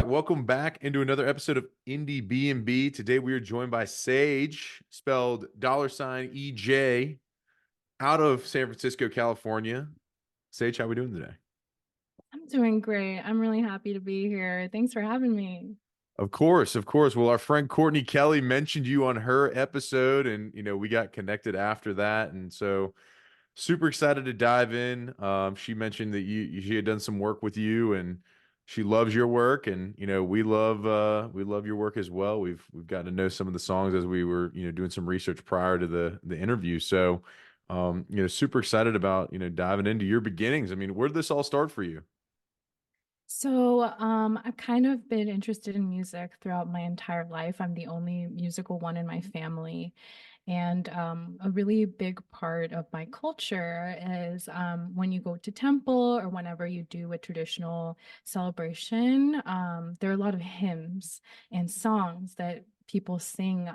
Welcome back into another episode of Indiebnb. Today we are joined by Sage, spelled $EJ, out of San Francisco, California. Sage, how we doing today? I'm doing great. I'm really happy to be here. Thanks for having me. Of course, of course. Well, our friend Courtney Kelly mentioned you on her episode, and we got connected after that, and so super excited to dive in. She mentioned that she had done some work with you, and she loves your work, and we love your work as well. We've gotten to know some of the songs as we were doing some research prior to the interview. So, super excited about diving into your beginnings. I mean, where did this all start for you? I've kind of been interested in music throughout my entire life. I'm the only musical one in my family. And a really big part of my culture is when you go to temple or whenever you do a traditional celebration, there are a lot of hymns and songs that people sing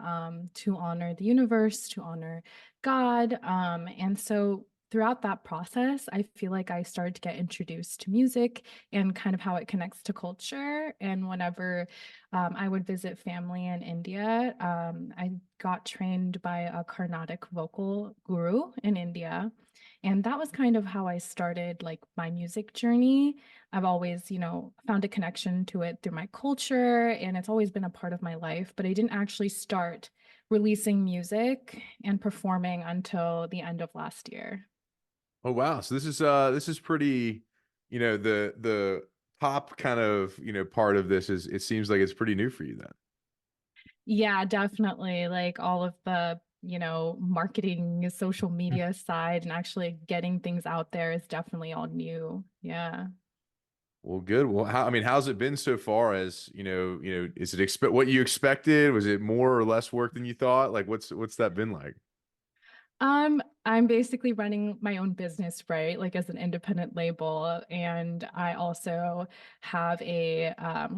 to honor the universe, to honor God. And so throughout that process, I feel like I started to get introduced to music and kind of how it connects to culture. And whenever I would visit family in India, I got trained by a Carnatic vocal guru in India. And that was kind of how I started like my music journey. I've always, found a connection to it through my culture, and it's always been a part of my life, but I didn't actually start releasing music and performing until the end of last year. Oh wow! So this is pretty, the top kind of part of this is it seems like it's pretty new for you then. Yeah, definitely. Like all of the, marketing, social media side and actually getting things out there is definitely all new. Yeah. Well, good. Well, I mean, how's it been so far? As is it expect what you expected? Was it more or less work than you thought? Like, what's that been like? I'm basically running my own business, right? Like as an independent label. And I also have a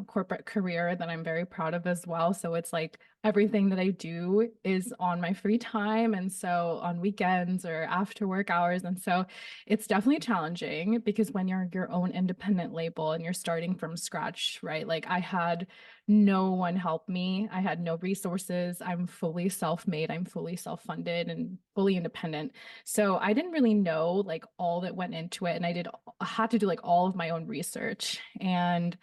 corporate career that I'm very proud of as well. So it's like everything that I do is on my free time. And so on weekends or after work hours. And so it's definitely challenging because when you're your own independent label and you're starting from scratch, right? Like I had no one help me. I had no resources. I'm fully self-made. I'm fully self-funded and fully independent. So I didn't really know like all that went into it. And I had to do like all of my own research. And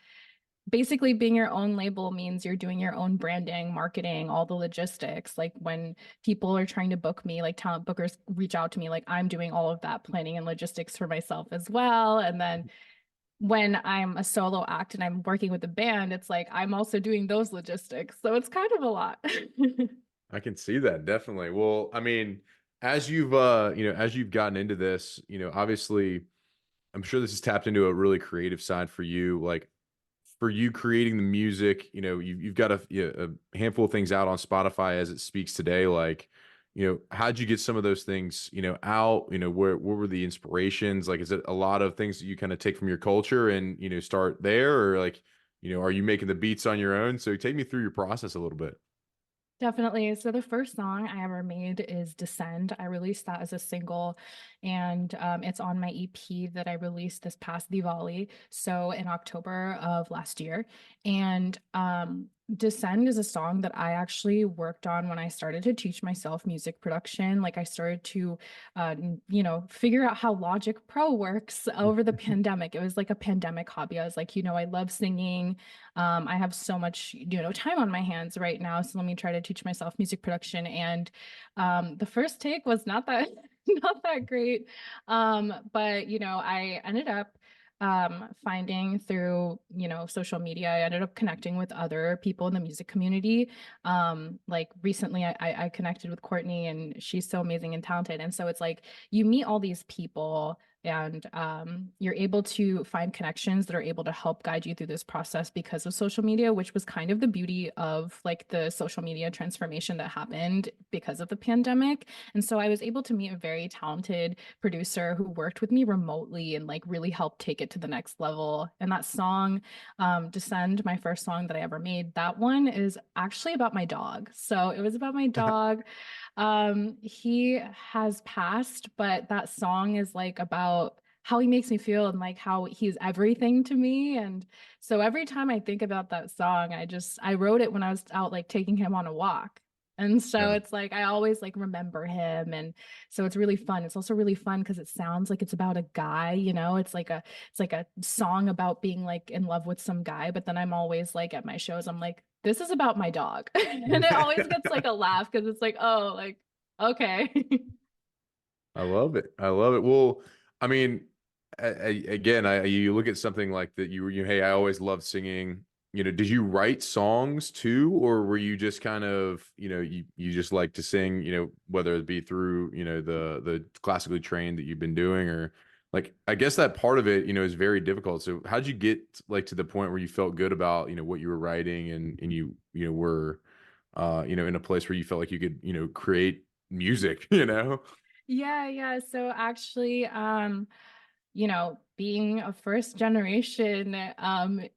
basically being your own label means you're doing your own branding, marketing, all the logistics. Like when people are trying to book me, like talent bookers reach out to me, like I'm doing all of that planning and logistics for myself as well. And then when I'm a solo act and I'm working with a band, it's like I'm also doing those logistics. So it's kind of a lot. I can see that definitely. Well, I mean, as you've gotten into this, obviously, I'm sure this has tapped into a really creative side for you. Like for you creating the music, you've got a handful of things out on Spotify as it speaks today. Like, how'd you get some of those things, out? Where were the inspirations? Like, is it a lot of things that you kind of take from your culture and, start there, or like, are you making the beats on your own? So take me through your process a little bit. Definitely. So the first song I ever made is Descend. I released that as a single, and it's on my EP that I released this past Diwali, so in October of last year. And Descend is a song that I actually worked on when I started to teach myself music production. Like I started to, figure out how Logic Pro works over the pandemic. It was like a pandemic hobby. I was like, I love singing. I have so much, time on my hands right now. So let me try to teach myself music production. And the first take was not that not that great. But I ended up finding through, social media, I ended up connecting with other people in the music community. Like recently I connected with Courtney and she's so amazing and talented. And so it's like you meet all these people and you're able to find connections that are able to help guide you through this process because of social media, which was kind of the beauty of like the social media transformation that happened because of the pandemic. And so I was able to meet a very talented producer who worked with me remotely and like really helped take it to the next level. And that song, Descend, my first song that I ever made, that one is actually about my dog. So it was about my dog. He has passed, but that song is like about how he makes me feel and like how he's everything to me. And so every time I think about that song, I wrote it when I was out like taking him on a walk. And so Yeah. it's like I always like remember him. And so it's really fun. It's also really fun because it sounds like it's about a guy, you know, it's like a song about being like in love with some guy, but then I'm always like at my shows, I'm like, this is about my dog. And it always gets like a laugh because it's like, oh, like, okay. I love it. I love it. Well, I mean, again, you look at something like that. Hey, I always loved singing. Did you write songs too, or were you just kind of, you just like to sing, whether it be through, the classically trained that you've been doing, or like, I guess that part of it, is very difficult. So how'd you get like to the point where you felt good about, what you were writing and were, in a place where you felt like you could, create music, Yeah, yeah. So actually, you know, being a first generation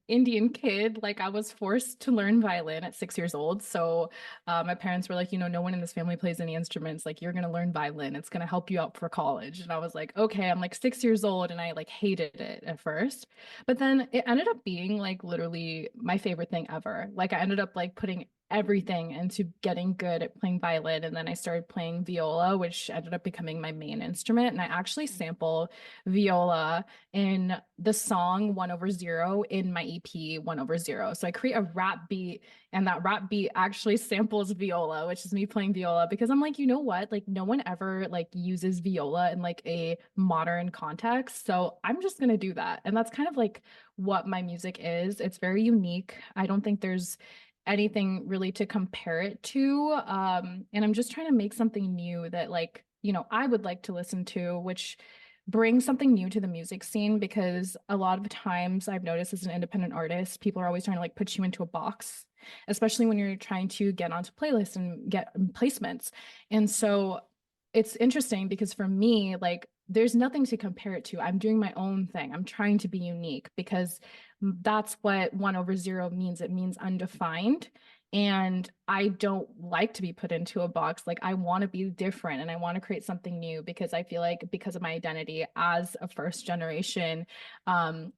Indian kid, like I was forced to learn violin at 6 years old. So my parents were like, you know, no one in this family plays any instruments. Like, you're going to learn violin. It's going to help you out for college. And I was like, okay, I'm like 6 years old and I like hated it at first. But then it ended up being like literally my favorite thing ever. Like, I ended up like putting everything into getting good at playing violin. And then I started playing viola, which ended up becoming my main instrument. And I actually sample viola in the song 1/0 in my EP 1/0. So I create a rap beat, and that rap beat actually samples viola, which is me playing viola because I'm like, you know what? Like no one ever like uses viola in like a modern context. So I'm just gonna do that. And that's kind of like what my music is. It's very unique. I don't think there's anything really to compare it to. And I'm just trying to make something new that like, you know, I would like to listen to, which bring something new to the music scene because a lot of times I've noticed as an independent artist, people are always trying to like put you into a box, especially when you're trying to get onto playlists and get placements. And so it's interesting because for me, like there's nothing to compare it to. I'm doing my own thing. I'm trying to be unique because that's what 1/0 means. It means undefined. And I don't like to be put into a box. Like I want to be different and I want to create something new because I feel like because of my identity as a first generation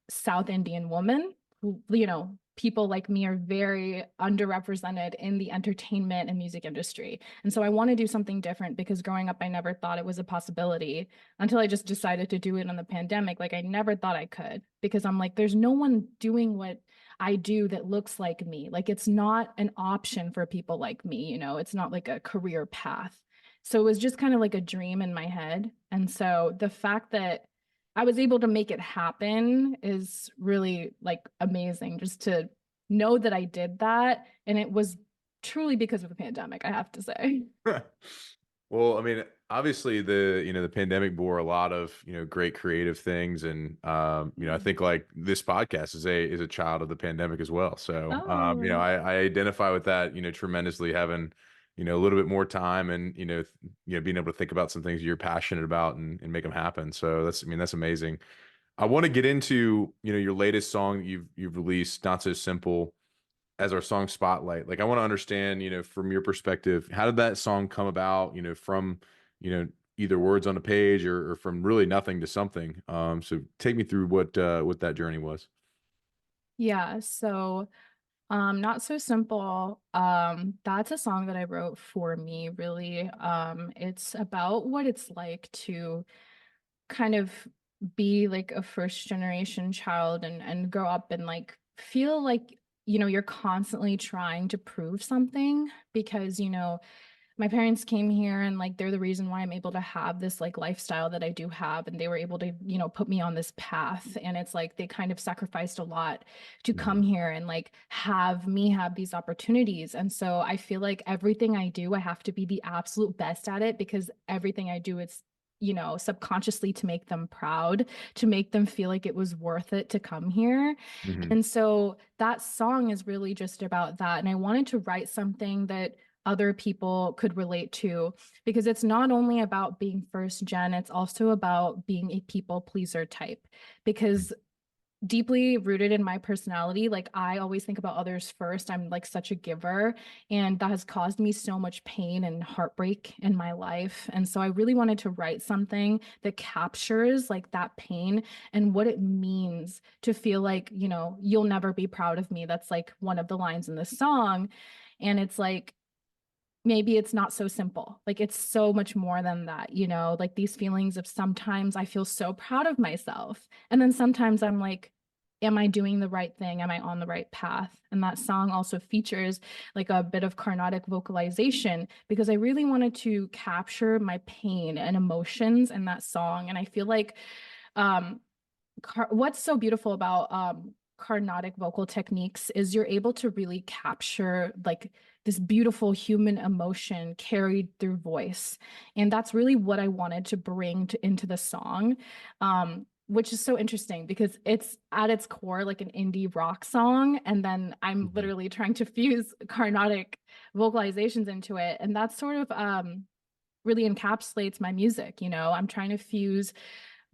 South Indian woman, who, you know, people like me are very underrepresented in the entertainment and music industry. And so I want to do something different because growing up, I never thought it was a possibility until I just decided to do it in the pandemic. Like I never thought I could because I'm like, there's no one doing what I do that looks like me. Like it's not an option for people like me, you know, it's not like a career path. So it was just kind of like a dream in my head. And so the fact that I was able to make it happen is really like amazing just to know that I did that. And it was truly because of the pandemic, I have to say. Well, I mean, obviously the pandemic bore a lot of, great creative things. And I think like this podcast is a child of the pandemic as well. So Oh, I identify with that, tremendously having, a little bit more time and, being able to think about some things you're passionate about and make them happen. So that's amazing. I want to get into, your latest song that you've released, Not So Simple, as our song Spotlight. Like I want to understand, from your perspective, how did that song come about, from, you know, either words on a page or from really nothing to something. So take me through what that journey was. yeah. So Not So Simple. That's a song that I wrote for me, really. It's about what it's like to kind of be like a first generation child and grow up and like feel like, you know, you're constantly trying to prove something because, you know, my parents came here and like they're the reason why I'm able to have this like lifestyle that I do have, and they were able to, you know, put me on this path. And it's like they kind of sacrificed a lot to come Mhm. here and like have me have these opportunities. And so I feel like everything I do, I have to be the absolute best at it because everything I do, it's, you know, subconsciously to make them proud, to make them feel like it was worth it to come here. Mhm. And so that song is really just about that. And I wanted to write something that other people could relate to because it's not only about being first gen, it's also about being a people pleaser type. Because deeply rooted in my personality. Like I always think about others first. I'm like such a giver, and that has caused me so much pain and heartbreak in my life. And so I really wanted to write something that captures like that pain and what it means to feel like, you'll never be proud of me. That's like one of the lines in the song. And it's like, maybe it's not so simple. Like it's so much more than that, like these feelings of sometimes I feel so proud of myself. And then sometimes I'm like, am I doing the right thing? Am I on the right path? And that song also features like a bit of carnatic vocalization because I really wanted to capture my pain and emotions in that song. And I feel like um what's so beautiful about Carnatic vocal techniques is you're able to really capture like this beautiful human emotion carried through voice. And that's really what I wanted to bring into the song, which is so interesting because it's at its core like an indie rock song. And then I'm Mhm. literally trying to fuse Carnatic vocalizations into it. And that's sort of really encapsulates my music. I'm trying to fuse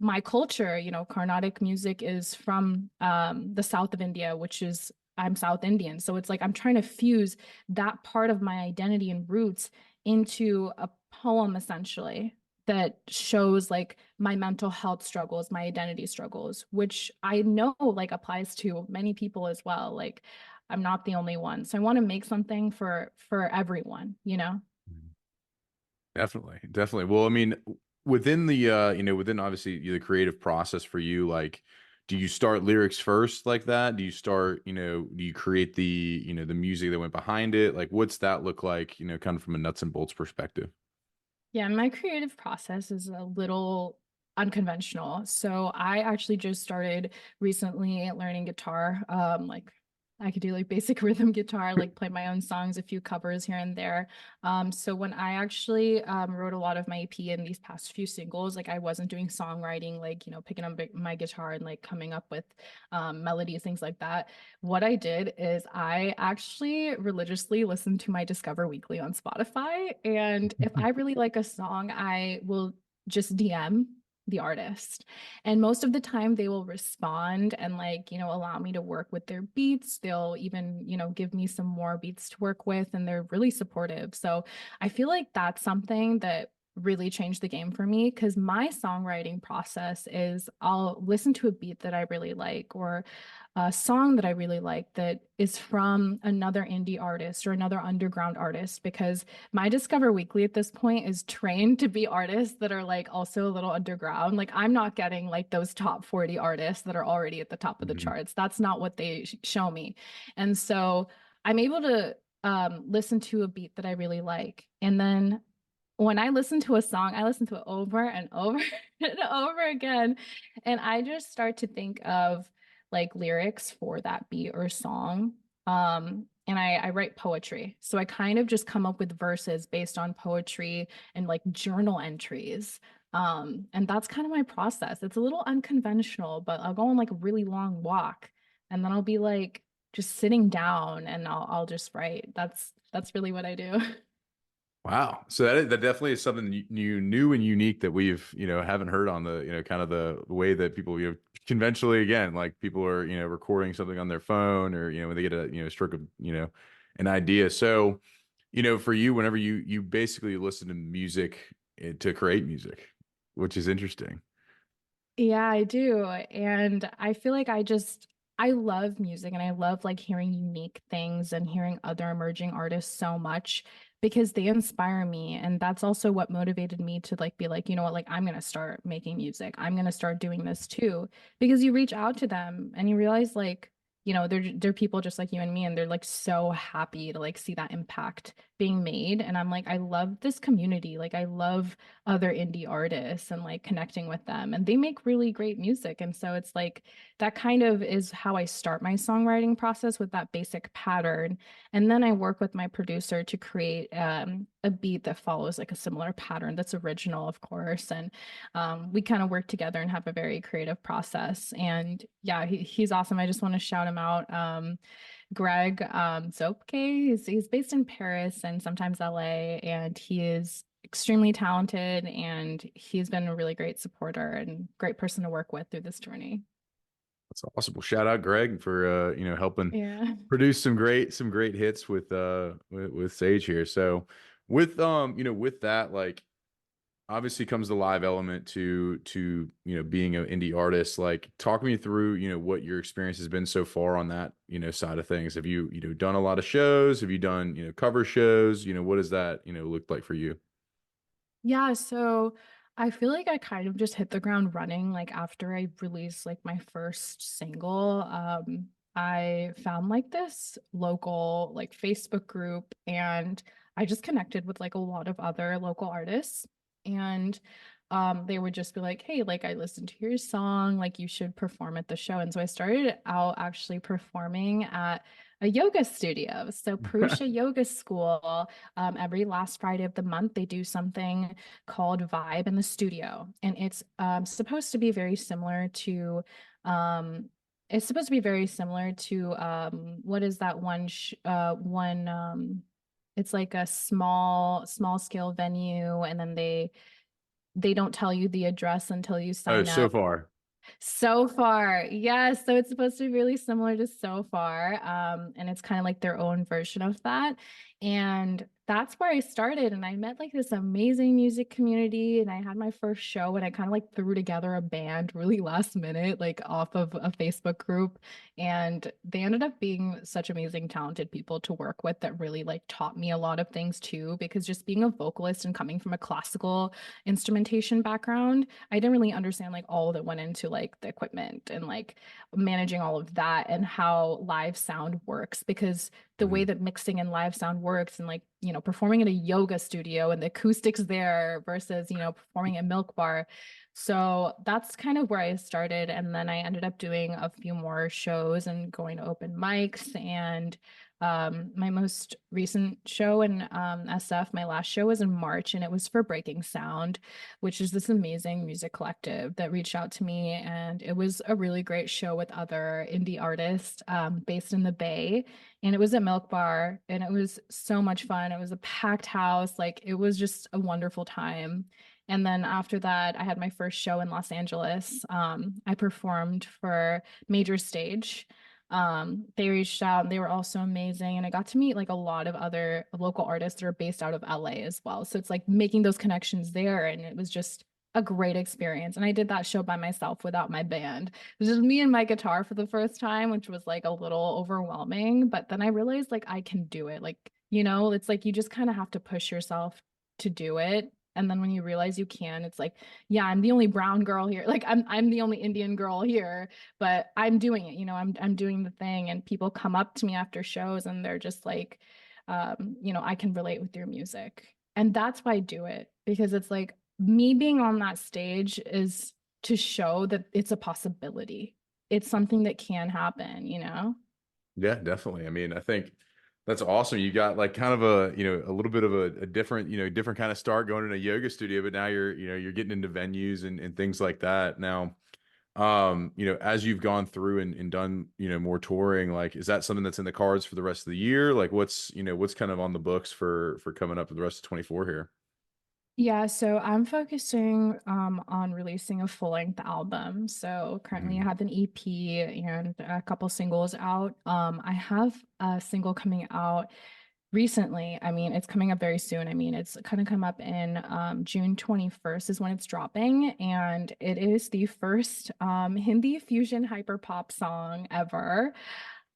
my culture. Carnatic music is from the south of India, which is I'm South Indian. So it's like I'm trying to fuse that part of my identity and roots into a poem essentially that shows like my mental health struggles, my identity struggles, which I know like applies to many people as well. Like I'm not the only one. So I want to make something for everyone. Definitely, definitely. Well, I mean, within the within obviously the creative process for you, like, do you start lyrics first like that? Do you start, do you create the music that went behind it? Like, what's that look like, kind of from a nuts and bolts perspective? Yeah, my creative process is a little unconventional. So I actually just started recently learning guitar. Like I could do like basic rhythm guitar, like play my own songs, a few covers here and there. So when I actually wrote a lot of my EP in these past few singles, like I wasn't doing songwriting, like, picking up my guitar and like coming up with melodies, things like that. What I did is I actually religiously listened to my Discover Weekly on Spotify. And if I really like a song, I will just DM the artist. And most of the time they will respond and like, allow me to work with their beats. They'll even, give me some more beats to work with and they're really supportive. So I feel like that's something that really changed the game for me because my songwriting process is I'll listen to a beat that I really like or a song that I really like that is from another indie artist or another underground artist because my Discover Weekly at this point is trained to be artists that are like also a little underground. Like I'm not getting like those top 40 artists that are already at the top of the Mhm. charts. That's not what they show me. And so I'm able to listen to a beat that I really like. And then when I listen to a song, I listen to it over and over and over again. And I just start to think of like lyrics for that beat or song. And I write poetry. So I kind of just come up with verses based on poetry and like journal entries. And that's kind of my process. It's a little unconventional, but I'll go on like a really long walk and then I'll be like just sitting down and I'll just write. That's really what I do. Wow. So that definitely is something new and unique that we've, haven't heard on the, kind of the way that people, conventionally again, like people are, recording something on their phone or, when they get a, stroke of, an idea. So, for you, whenever you basically listen to music to create music, which is interesting. Yeah, I do. And I feel like I love music and I love like hearing unique things and hearing other emerging artists so much because they inspire me. And that's also what motivated me to like be like, you know what, like I'm gonna start making music. I'm gonna start doing this too. Because you reach out to them and you realize like, they're people just like you and me, and they're like so happy to like see that impact being made. And I'm like, I love this community. Like I love other indie artists and like connecting with them. And they make really great music. And so it's like that kind of is how I start my songwriting process with that basic pattern. And then I work with my producer to create a beat that follows like a similar pattern that's original, of course. And we kind of work together and have a very creative process. And yeah, he's awesome. I just want to shout him out. Greg Zopke. He's based in Paris and sometimes LA, and he is extremely talented and he's been a really great supporter and great person to work with through this journey. That's awesome. Well, shout out Greg for helping Yeah. produce some great hits with Sage here. So with with that, like obviously comes the live element to being an indie artist. Like talk me through what your experience has been so far on that side of things. Have you done a lot of shows? Have you done cover shows? What does that look like for you? Yeah, so I feel like I kind of just hit the ground running like after I released like my first single. I found like this local like Facebook group and I just connected with like a lot of other local artists and they would just be like, "Hey, like I listened to your song, like you should perform at the show." And so I started out actually performing at a yoga studio. So Purusha Yoga School, every last Friday of the month, they do something called Vibe in the Studio, and supposed to be very similar to um, what is that one it's like a small scale venue, and then they don't tell you the address until you Oh, sign so up. far. So Far. Yes. So it's supposed to be really similar to So Far. And it's kind of like their own version of that. And that's where I started. And I met like this amazing music community. And I had my first show and I kind of like threw together a band really last minute, like off of a Facebook group. And they ended up being such amazing, talented people to work with that really like taught me a lot of things too. Because just being a vocalist and coming from a classical instrumentation background, I didn't really understand like all that went into like the equipment and like managing all of that and how live sound works because the way Mhm. that mixing and live sound works and like, performing in a yoga studio and the acoustics there versus, performing at Milk Bar. So that's kind of where I started. And then I ended up doing a few more shows and going to open mics and my most recent show in SF, my last show was in March, and it was for Breaking Sound, which is this amazing music collective that reached out to me. And it was a really great show with other indie artists based in the Bay. And it was at Milk Bar, and it was so much fun. It was a packed house. Like, it was just a wonderful time. And then after that, I had my first show in Los Angeles. I performed for Major Stage. They reached out and they were also amazing. And I got to meet like a lot of other local artists that are based out of LA as well. So it's like making those connections there. And it was just a great experience. And I did that show by myself without my band. It was just me and my guitar for the first time, which was like a little overwhelming. But then I realized like I can do it. Like, it's like you just kind of have to push yourself to do it. And then when you realize you can, it's like, yeah, I'm the only brown girl here. Like I'm the only Indian girl here, but I'm doing it, I'm doing the thing. And people come up to me after shows and they're just like, I can relate with your music. And that's why I do it, because it's like me being on that stage is to show that it's a possibility. It's something that can happen. Yeah, definitely. I mean, I think that's awesome. You got like kind of a little bit of a different, different kind of start going in a yoga studio, but now you're getting into venues and things like that. Now, as you've gone through and done, more touring, like, is that something that's in the cards for the rest of the year? Like what's kind of on the books for coming up for the rest of 24 here? Yeah, so I'm focusing on releasing a full-length album. So currently I Mhm. have an EP and a couple singles out. I have a single coming out recently. I mean, it's coming up very soon. I mean, it's kind of come up in June 21st is when it's dropping, and it is the first Hindi fusion hyperpop song ever.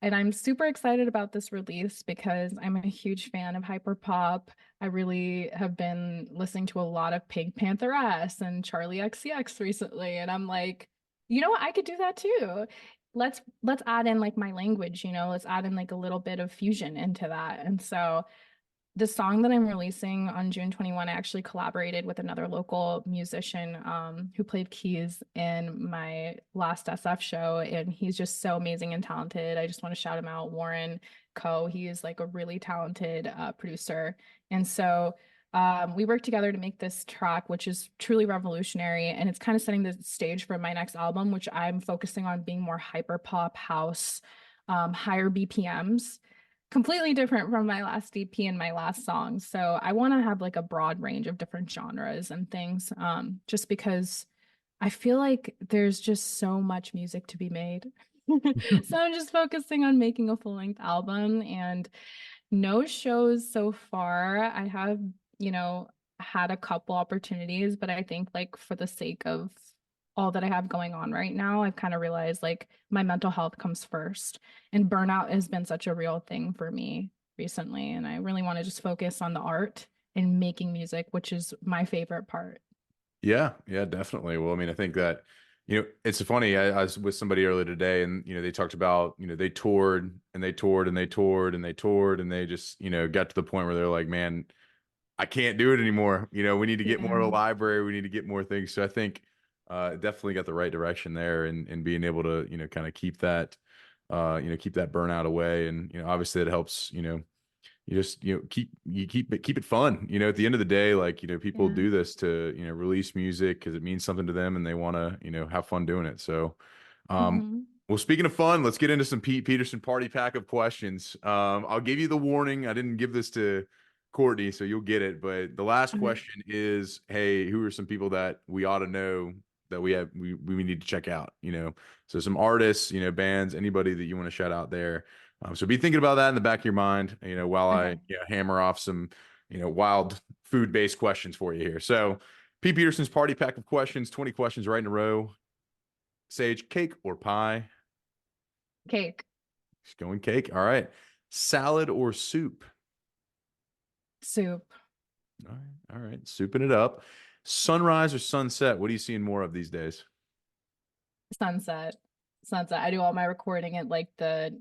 And I'm super excited about this release because I'm a huge fan of hyperpop. I really have been listening to a lot of Pink Pantheress and Charlie XCX recently, and I'm like, you know what? I could do that too. Let's add in like my language, let's add in like a little bit of fusion into that. And so the song that I'm releasing on June 21, I actually collaborated with another local musician who played keys in my last SF show, and he's just so amazing and talented. I just want to shout him out, Warren Coe. He is like a really talented producer, and so we worked together to make this track, which is truly revolutionary, and it's kind of setting the stage for my next album, which I'm focusing on being more hyper pop house, higher BPMs, completely different from my last EP and my last song. So I want to have like a broad range of different genres and things, just because I feel like there's just so much music to be made. So I'm just focusing on making a full-length album and no shows so far. I have, you know, had a couple opportunities, but I think like for the sake of all that I have going on right now, I've kind of realized like my mental health comes first. And burnout has been such a real thing for me recently. And I really want to just focus on the art and making music, which is my favorite part. Yeah, yeah, definitely. Well, I mean, I think that, it's funny. I was with somebody earlier today and, they talked about, they toured and they toured and they toured and they toured and they just, got to the point where they're like, man, I can't do it anymore. We need to get more of a Yeah. library. We need to get more things. So I think definitely got the right direction there and being able to, kind of keep that burnout away. And, obviously it helps, you just keep it fun. At the end of the day, like, people Yeah. do this to, release music because it means something to them and they want to, have fun doing it. So um Hmm. well, speaking of fun, let's get into some Pete Peterson party pack of questions. I'll give you the warning. I didn't give this to Courtney, so you'll get it. But the last Okay. question is, hey, who are some people that we ought to know that we need to check out? So some artists, bands, anybody that you want to shout out there. So be thinking about that in the back of your mind, while I Okay. hammer off some, wild food-based questions for you here. So Pete Peterson's party pack of questions, 20 questions right in a row. Sage, cake or pie? Cake. She's going cake. All right. Salad or soup? Soup. All right. All right. Souping it up. Sunrise or sunset? What are you seeing more of these days? Sunset. Sunset. I do all my recording at like the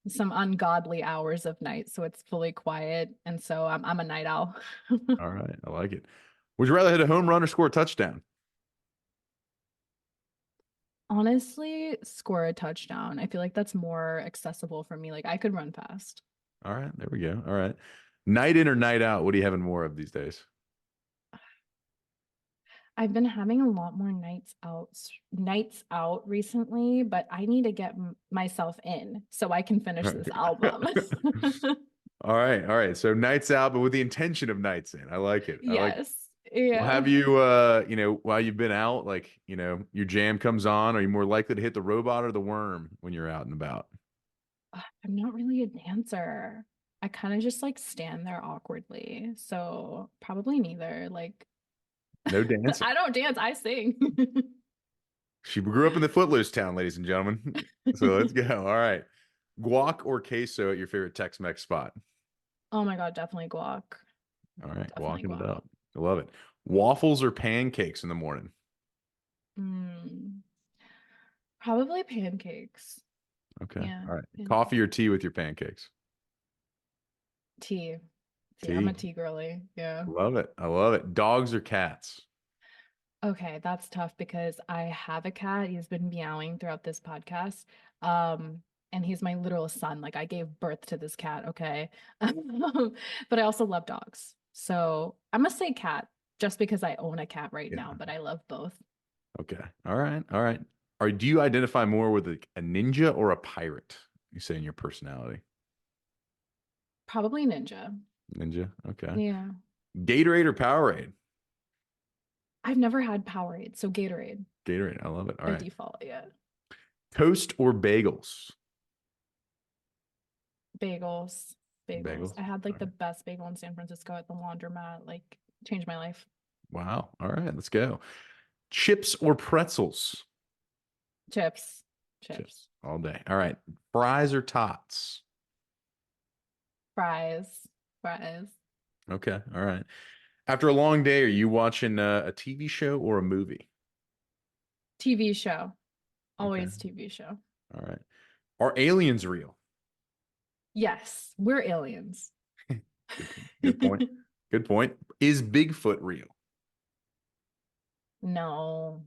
some ungodly hours of night, so it's fully quiet. And so I'm a night owl. All right. I like it. Would you rather hit a home run or score a touchdown? Honestly, score a touchdown. I feel like that's more accessible for me. Like I could run fast. All right. There we go. All right. Night in or night out? What are you having more of these days? I've been having a lot more nights out recently, but I need to get myself in so I can finish All this right. album. All right. All right. So nights out, but with the intention of nights in. I like it. I like it. Yes. Well, have Yeah. you, while you've been out, like, your jam comes on, are you more likely to hit the robot or the worm when you're out and about? I'm not really a dancer. I kind of just like stand there awkwardly. So probably neither. Like No dancing. I don't dance, I sing. She grew up in the Footloose town, ladies and gentlemen. So let's go. All right. Guac or queso at your favorite Tex-Mex spot? Oh my God, definitely guac. All right. Definitely Walking it guac. up. I love it. Waffles or pancakes in the morning? Mm, probably pancakes. Okay. Yeah, All right. Coffee or pancakes. tea with your pancakes? Tea. Tea. I'm a Tea. tea girly. Yeah. Love it. I love it. Dogs or cats? Okay, that's tough because I have a cat. He's been meowing throughout this podcast. And he's my literal son. Like I gave birth to this cat, okay? But I also love dogs. So I'm gonna say cat just because I own a cat right now, Yeah. but I love both. Okay. All right. All right. Do you identify more with a ninja or a pirate? You say in your personality. Probably Ninja. Ninja. Okay. Yeah. Gatorade or Powerade? I've never had Powerade, so Gatorade Gatorade. I love it. All by right. default, yeah. Toast or bagels? Bagels. Bagels. Bagels. I had All like the right. best bagel in San Francisco at the laundromat, like changed my life. Wow. All right. Let's go. Chips or pretzels? Chips. Chips Chips. all day. All right. Fries or tots? Fries. Fries. Okay. All right. After a long day, are you watching a TV show or a movie? TV show. Okay. Always TV show. All right. Are aliens real? Yes, we're aliens. Good point. Good point. Is Bigfoot real? No,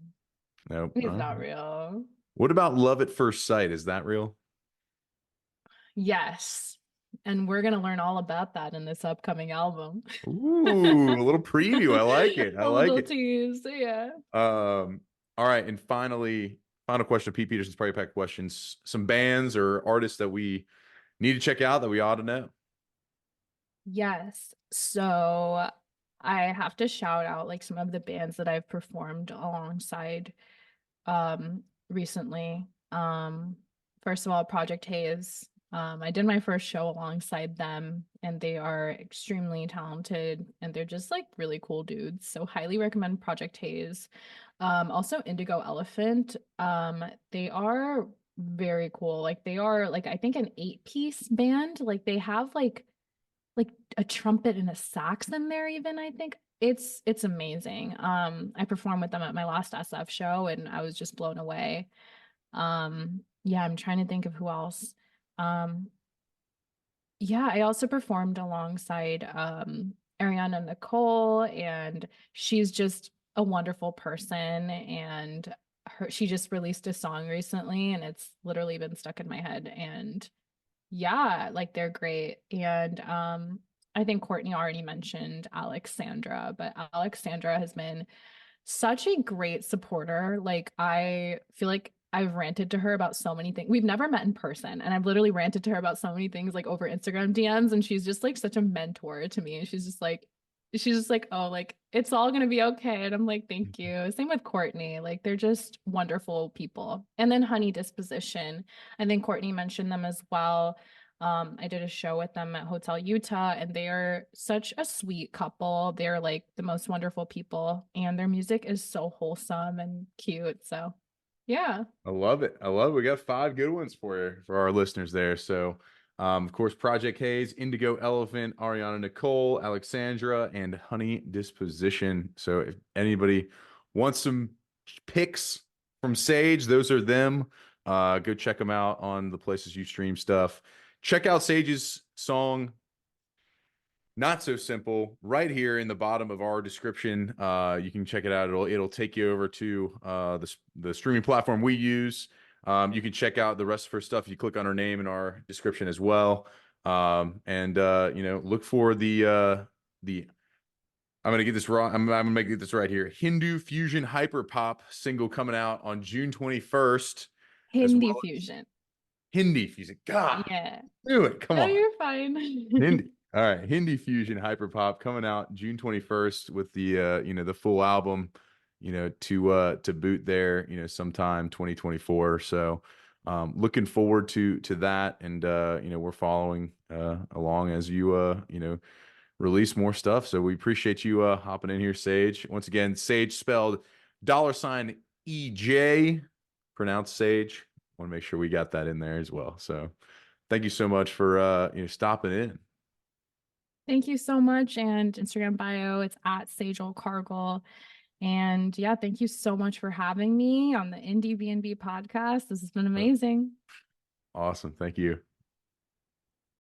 Nope. he's not real. What about love at first sight? Is that real? Yes. And we're going to learn all about that in this upcoming album. Ooh, a little preview. I like it. I A like little it. tease. Yeah. All right. And finally, final question of Pete Peterson's Party Pack questions. Some bands or artists that we need to check out that we ought to know. Yes. So I have to shout out like some of the bands that I've performed alongside recently. First of all, Project Haze. I did my first show alongside them, and they are extremely talented and they're just like really cool dudes. So highly recommend Project Haze. Also Indigo Elephant. They are very cool. Like they are like I think an 8-piece band. Like they have like a trumpet and a sax in there even, I think. It's amazing. I performed with them at my last SF show and I was just blown away. Yeah, I'm trying to think of who else. Um, yeah, I also performed alongside Ariana Nicole, and she's just a wonderful person. And she just released a song recently, and it's literally been stuck in my head. And yeah, like they're great. And I think Courtney already mentioned Alexandra, but Alexandra has been such a great supporter. Like I feel like I've ranted to her about so many things. We've never met in person, and I've literally ranted to her about so many things like over Instagram DMs, and she's just like such a mentor to me. And she's just like, oh, like it's all gonna be okay. And I'm like, thank you. Same with Courtney. Like they're just wonderful people. And then Honey Disposition. I think Courtney mentioned them as well. I did a show with them at Hotel Utah, and they are such a sweet couple. They're like the most wonderful people, and their music is so wholesome and cute. So, yeah. I love it. I love it. We got five good ones for you for our listeners there. So, of course, Project Haze, Indigo Elephant, Ariana Nicole, Alexandra, and Honey Disposition. So, if anybody wants some picks from Sage, those are them. Go check them out on the places you stream stuff. Check out Sage's song not so simple right here in the bottom of our description. You can check it out. It'll take you over to the streaming platform we use. You can check out the rest of her stuff. You click on her name in our description as well. And look for the I'm gonna get this wrong. I'm gonna make this right here. Hindu Fusion Hyper Pop single coming out on June 21st, as Hindi well as fusion. Hindi Fusion. God, Yeah. do it. Come No, on. you're fine. Hindi. All right, Hindi Fusion Hyperpop coming out June 21st with the full album, to boot there, sometime 2024. So looking forward to that, and we're following along as you release more stuff. So we appreciate you hopping in here, Sage. Once again, Sage spelled $EJ, pronounced Sage. Want to make sure we got that in there as well. So thank you so much for stopping in. Thank you so much. And Instagram bio, it's at Sejal Cargill. And yeah, thank you so much for having me on the Indiebnb podcast. This has been amazing. Awesome. Thank you.